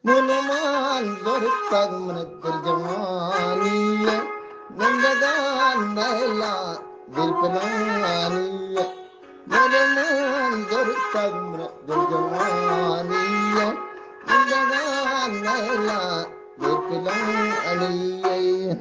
ملمان زرقك من الترجمانية نندقان نيلا بالفلانية ملمان زرقك من الترجمانية نندقان نيلا بالفلانية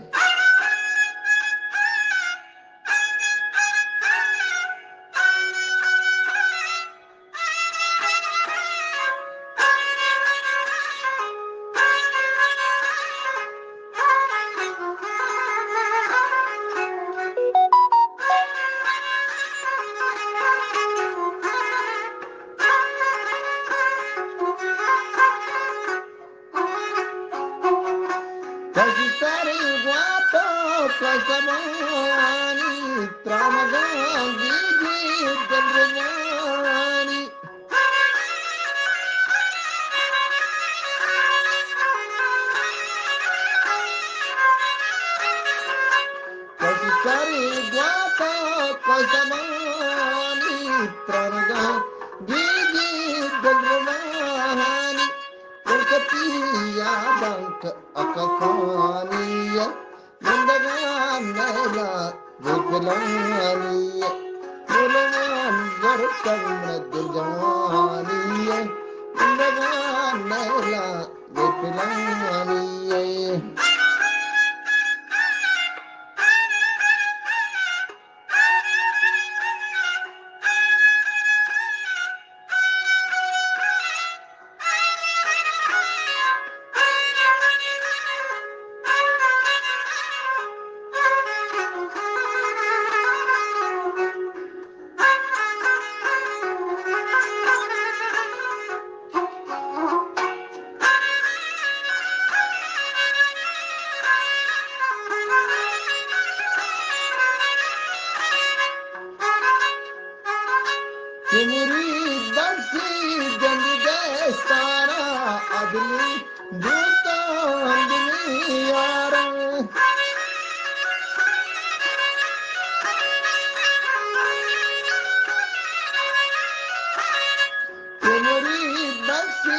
Kasitari guapo kasamani tramagan gigi dandriyani Kasitari guapo kasamani tramagan gigi dandriyani Berketiya bank akafaniya Mendagan nela Bukilaniya Mulaman zarkan nadjaniya Mendagan nela Bukilaniya Timuri Darsi Gandhi Destara Adli Dusta Andini Yara Timuri Darsi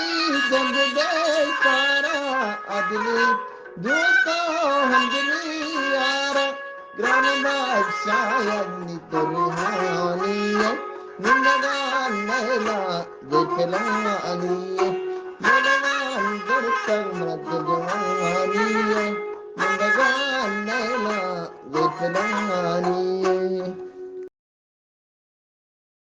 Gandhi Destara Adli Dusta Andini Yara Granada Shayani Turhaniya Nindagan Naila Dekilaniya Nindagan Zurkar Madhjaniya Nindagan Naila Dekilaniya